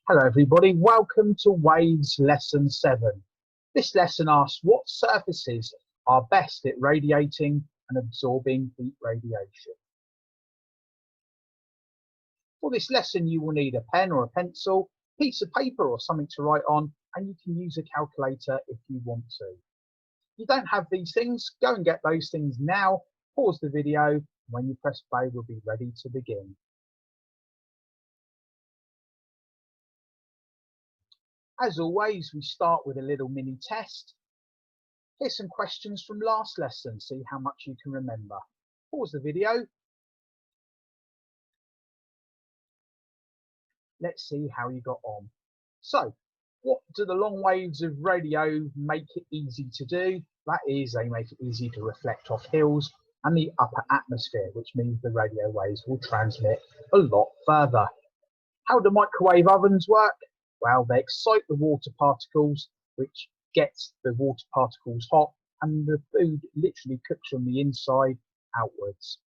Hello everybody, welcome to Waves Lesson 7. This lesson asks what surfaces are best at radiating and absorbing heat radiation. For this lesson you will need a pen or a pencil, piece of paper or something to write on, and you can use a calculator if you want to. If you don't have these things, go and get those things now, pause the video, and when you press play we'll be ready to begin. As always, we start with a little mini test. Here's some questions from last lesson, see how much you can remember. Pause the video. Let's see how you got on. So, what do the long waves of radio make it easy to do? That is, they make it easy to reflect off hills and the upper atmosphere, which means the radio waves will transmit a lot further. How do microwave ovens work? Well, they excite the water particles, which gets the water particles hot, and the food literally cooks from the inside outwards.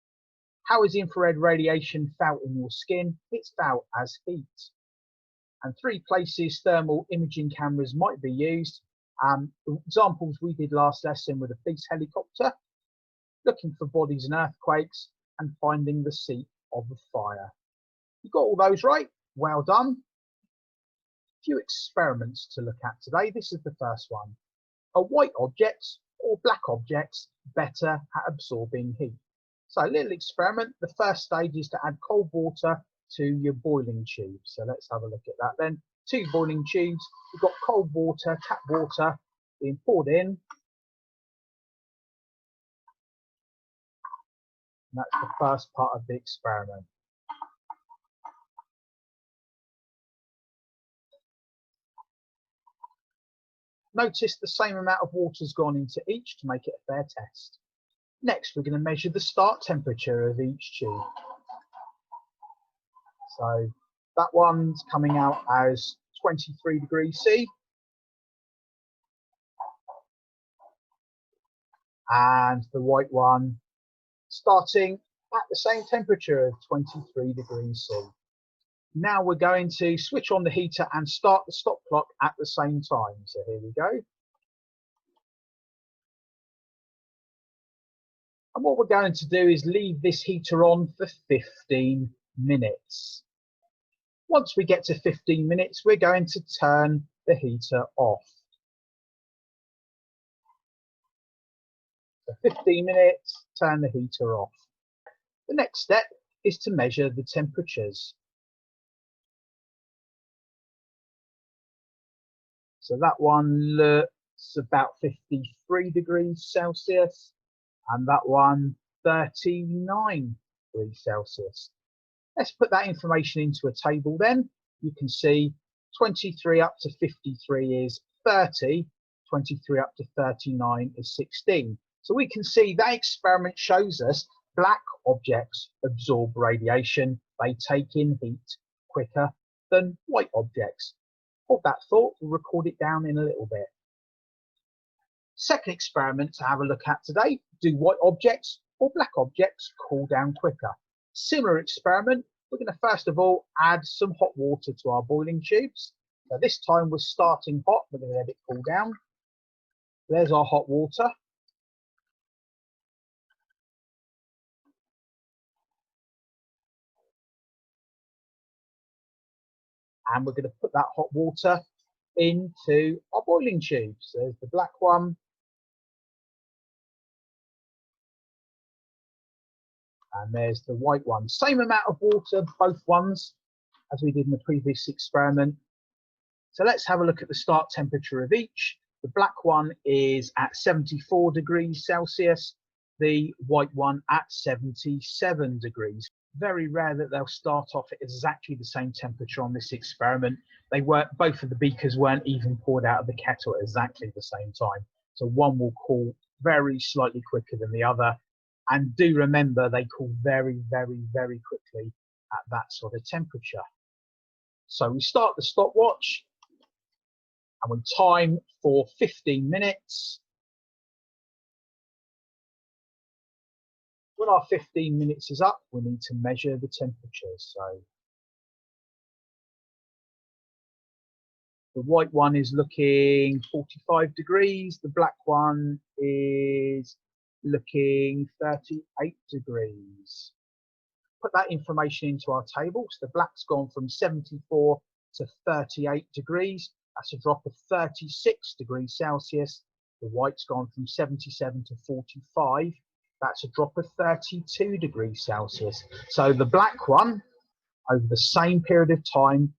How is infrared radiation felt in your skin? It's felt as heat. And 3 places thermal imaging cameras might be used. The examples we did last lesson with a police helicopter, looking for bodies and earthquakes, and finding the seat of a fire. You got all those right? Well done. Few experiments to look at today. This is the first one. Are white objects or black objects better at absorbing heat? So a little experiment. The first stage is to add cold water to your boiling tube. So let's have a look at that then. 2 boiling tubes. We've got cold water, tap water being poured in. And that's the first part of the experiment. Notice the same amount of water has gone into each to make it a fair test. Next, we're going to measure the start temperature of each tube. So that one's coming out as 23 degrees C. And the white one starting at the same temperature of 23 degrees C. Now we're going to switch on the heater and start the stop clock at the same time. So here we go. And what we're going to do is leave this heater on for 15 minutes. Once we get to 15 minutes, we're going to turn the heater off. So 15 minutes, turn the heater off. The next step is to measure the temperatures. So that one looks about 53 degrees Celsius, and that one 39 degrees Celsius. Let's put that information into a table then. You can see 23 up to 53 is 30, 23 up to 39 is 16. So we can see that experiment shows us black objects absorb radiation. They take in heat quicker than white objects. Hold that thought, we'll record it down in a little bit. Second experiment to have a look at today, do white objects or black objects cool down quicker? Similar experiment, we're going to first of all add some hot water to our boiling tubes. So this time we're starting hot, we're going to let it cool down. There's our hot water. And we're going to put that hot water into our boiling tubes. There's the black one. And there's the white one. Same amount of water, both ones, as we did in the previous experiment. So let's have a look at the start temperature of each. The black one is at 74 degrees Celsius. The white one at 77 degrees. Very rare that they'll start off at exactly the same temperature on this experiment. Both of the beakers weren't even poured out of the kettle at exactly the same time. So one will cool very slightly quicker than the other. And do remember, they cool very, very, very quickly at that sort of temperature. So we start the stopwatch and we time for 15 minutes. When our 15 minutes is up, we need to measure the temperatures. So The white one is looking 45 degrees. The black one is looking 38 degrees. Put that information into our table. So the black's gone from 74 to 38 degrees. That's a drop of 36 degrees Celsius. The white's gone from 77 to 45. That's a drop of 32 degrees Celsius. So the black one, over the same period of time,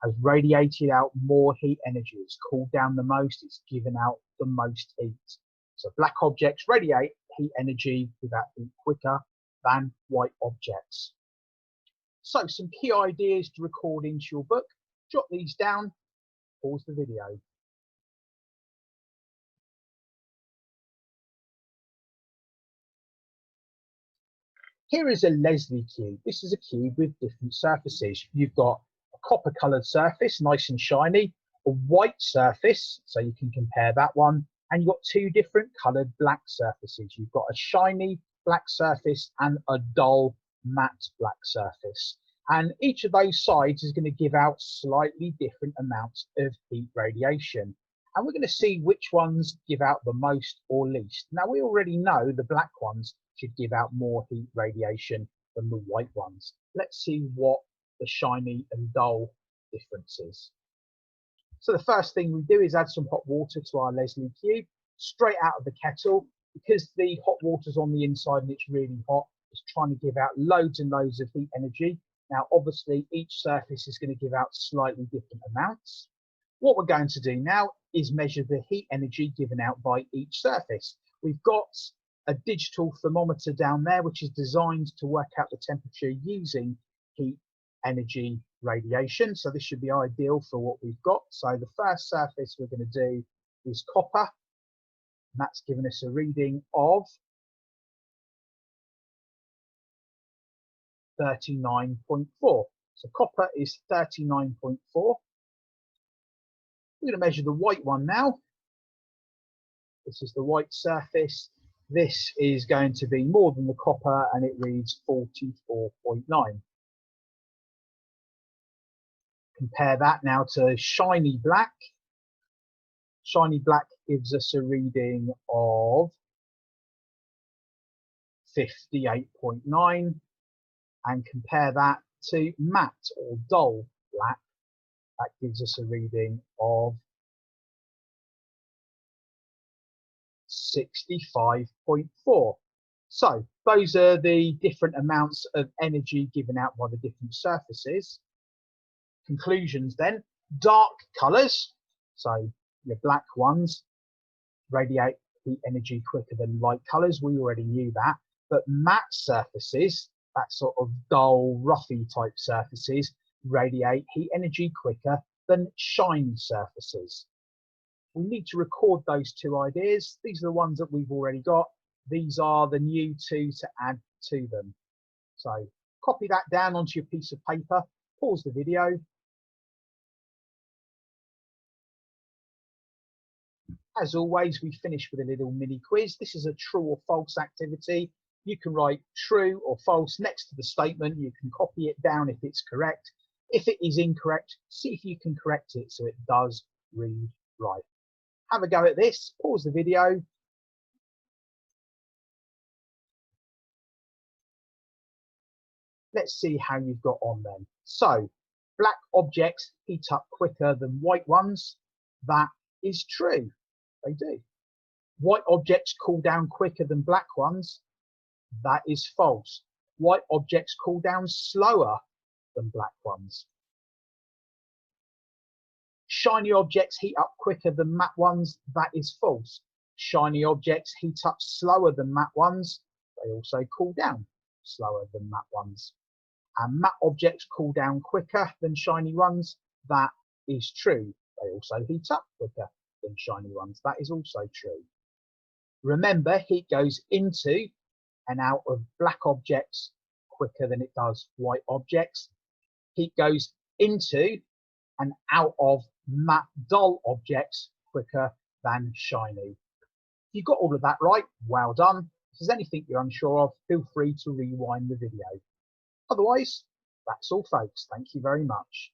has radiated out more heat energy. It's cooled down the most, it's given out the most heat. So black objects radiate heat energy without heat quicker than white objects. So some key ideas to record into your book. Jot these down, pause the video. Here is a Leslie cube. This is a cube with different surfaces. You've got a copper coloured surface, nice and shiny, a white surface, so you can compare that one, and you've got two different coloured black surfaces. You've got a shiny black surface and a dull matte black surface. And each of those sides is going to give out slightly different amounts of heat radiation. And we're going to see which ones give out the most or least. Now, we already know the black ones should give out more heat radiation than the white ones. Let's see what the shiny and dull difference is. So the first thing we do is add some hot water to our Leslie cube, straight out of the kettle. Because the hot water's on the inside and it's really hot, it's trying to give out loads and loads of heat energy. Now, obviously, each surface is going to give out slightly different amounts. What we're going to do now is measure the heat energy given out by each surface. We've got a digital thermometer down there, which is designed to work out the temperature using heat energy radiation. So this should be ideal for what we've got. So the first surface we're going to do is copper. And that's given us a reading of 39.4. So copper is 39.4. We're going to measure the white one now. This is the white surface. This is going to be more than the copper and it reads 44.9. Compare that now to shiny black. Shiny black gives us a reading of 58.9. And compare that to matte or dull black. That gives us a reading of 65.4. So those are the different amounts of energy given out by the different surfaces. Conclusions then: dark colours, so your black ones, radiate heat energy quicker than light colours. We already knew that. But matte surfaces, that sort of dull, roughy type surfaces, radiate heat energy quicker than shiny surfaces. We need to record those two ideas. These are the ones that we've already got. These are the new two to add to them. So copy that down onto your piece of paper, pause the video. As always, we finish with a little mini quiz. This is a true or false activity. You can write true or false next to the statement. You can copy it down if it's correct. If it is incorrect, see if you can correct it so it does read right. Have a go at this. Pause the video. Let's see how you've got on then. So, black objects heat up quicker than white ones. That is true. They do. White objects cool down quicker than black ones. That is false. White objects cool down slower than black ones. Shiny objects heat up quicker than matte ones. That is false. Shiny objects heat up slower than matte ones. They also cool down slower than matte ones. And matte objects cool down quicker than shiny ones. That is true. They also heat up quicker than shiny ones. That is also true. Remember, heat goes into and out of black objects quicker than it does white objects. Heat goes into and out of matte dull objects quicker than shiny. If you got all of that right, well done. If there's anything you're unsure of, feel free to rewind the video. Otherwise, that's all folks. Thank you very much.